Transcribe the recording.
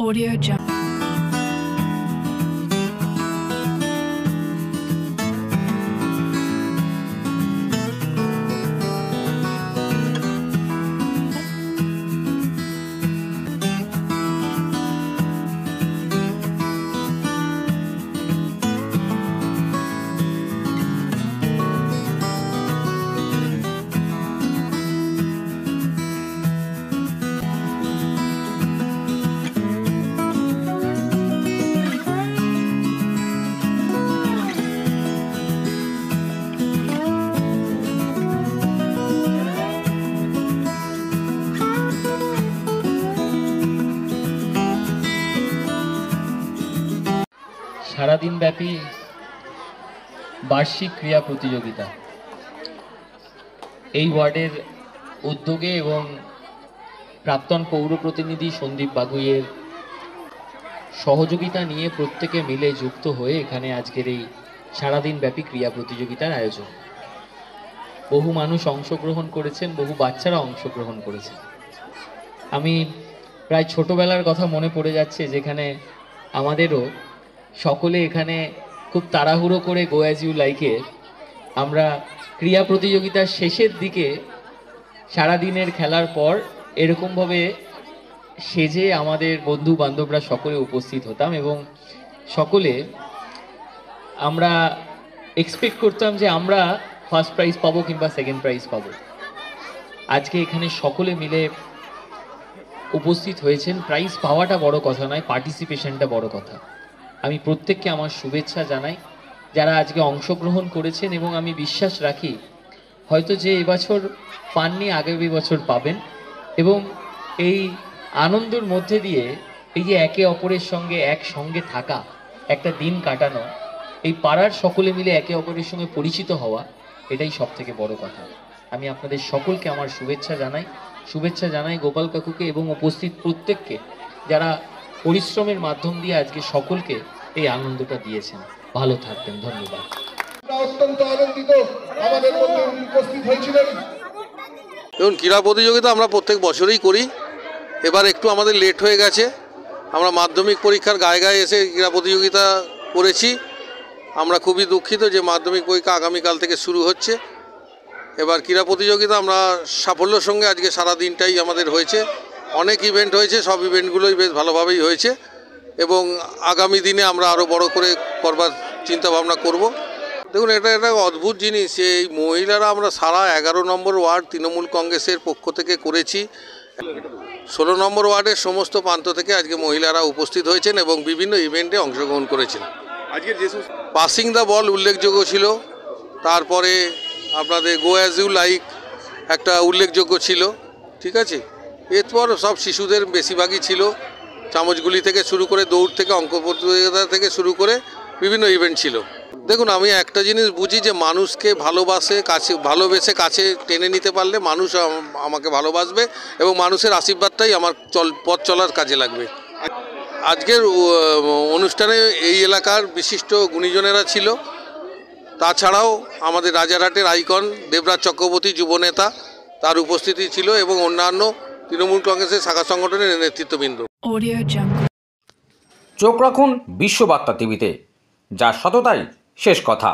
Audio Jungle. সারাদিনব্যাপী বার্ষিক ক্রীড়া প্রতিযোগিতা এই ওয়ার্ডের উদ্যোগে এবং প্রাক্তন পৌর প্রতিনিধি সন্দীপ বাগুইয়ের সহযোগিতা নিয়ে প্রত্যেকে মিলে যুক্ত হয়ে এখানে আজকের এই সারাদিনব্যাপী ক্রীড়া প্রতিযোগিতার আয়োজন। বহু মানুষ অংশগ্রহণ করেছেন, বহু বাচ্চারা অংশগ্রহণ করেছেন। আমি প্রায় ছোটবেলার কথা মনে পড়ে যাচ্ছে, যেখানে আমাদেরও সকলে এখানে খুব তাড়াহুড়ো করে গো অ্যাজ ইউ লাইকে আমরা ক্রীড়া প্রতিযোগিতার শেষের দিকে সারাদিনের খেলার পর এরকমভাবে সেজে আমাদের বন্ধু বান্ধবরা সকলে উপস্থিত হতাম এবং সকলে আমরা এক্সপেক্ট করতাম যে আমরা ফার্স্ট প্রাইজ পাবো কিংবা সেকেন্ড প্রাইজ পাবো। আজকে এখানে সকলে মিলে উপস্থিত হয়েছেন। প্রাইজ পাওয়াটা বড় কথা নয়, পার্টিসিপেশনটা বড় কথা। আমি প্রত্যেককে আমার শুভেচ্ছা জানাই যারা আজকে অংশগ্রহণ করেছেন, এবং আমি বিশ্বাস রাখি হয়তো যে এবছর পাননি আগামী বছর পাবেন। এবং এই আনন্দের মধ্যে দিয়ে এই যে একে অপরের সঙ্গে একসঙ্গে থাকা, একটা দিন কাটানো, এই পাড়ার সকলে মিলে একে অপরের সঙ্গে পরিচিত হওয়া, এটাই সব থেকে বড় কথা। আমি আপনাদের সকলকে আমার শুভেচ্ছা জানাই গোপাল কাকুকে এবং উপস্থিত প্রত্যেককে যারা পরিশ্রমের মাধ্যম দিয়ে আজকে সকলকে এই আনন্দটা দিয়েছেন। ভালো থাকবেন, ধন্যবাদ। অত্যন্ত আনন্দিত আমাদের মধ্যে উপস্থিত হয়েছিলেন। দেখুন, ক্রীড়া প্রতিযোগিতা আমরা প্রত্যেক বছরই করি, এবার একটু আমাদের লেট হয়ে গেছে। আমরা মাধ্যমিক পরীক্ষার গায়ে গায়ে এসে ক্রীড়া প্রতিযোগিতা করেছি। আমরা খুবই দুঃখিত যে মাধ্যমিক পরীক্ষা আগামীকাল থেকে শুরু হচ্ছে। এবার ক্রীড়া প্রতিযোগিতা আমরা সাফল্যের সঙ্গে আজকে সারা দিনটাই আমাদের হয়েছে। অনেক ইভেন্ট হয়েছে, সব ইভেন্টগুলোই বেশ ভালোভাবেই হয়েছে এবং আগামী দিনে আমরা আরও বড় করে করবার চিন্তাভাবনা করব। দেখুন, এটা একটা অদ্ভুত জিনিস। এই মহিলারা আমরা সারা 11 নম্বর ওয়ার্ড তৃণমূল কংগ্রেসের পক্ষ থেকে করেছি। 16 নম্বর ওয়ার্ডের সমস্ত প্রান্ত থেকে আজকে মহিলারা উপস্থিত হয়েছেন এবং বিভিন্ন ইভেন্টে অংশগ্রহণ করেছেন। আজকে যে পাসিং দ্য বল উল্লেখযোগ্য ছিল, তারপরে আপনাদের গো অ্যাজ ইউ লাইক একটা উল্লেখযোগ্য ছিল, ঠিক আছে। এরপর সব শিশুদের বেশিরভাগই ছিল, চামচগুলি থেকে শুরু করে দৌড় থেকে অঙ্ক প্রতিযোগিতা থেকে শুরু করে বিভিন্ন ইভেন্ট ছিল। দেখুন, আমি একটা জিনিস বুঝি যে মানুষকে ভালোবেসে কাছে টেনে নিতে পারলে মানুষ আমাকে ভালোবাসবে এবং মানুষের আশীর্বাদটাই আমার পথ চলার কাজে লাগবে। আজকের অনুষ্ঠানে এই এলাকার বিশিষ্ট গুণীজনেরা ছিল, তাছাড়াও আমাদের রাজারহাটের আইকন দেবরাজ চক্রবর্তী যুবনেতা, তার উপস্থিতি ছিল এবং অন্যান্য তৃণমূল কংগ্রেসের শাখা সংগঠনের নেতৃত্ববৃন্দ। চোখ রাখুন বিশ্ববার্তা টিভিতে, যার সততাই শেষ কথা।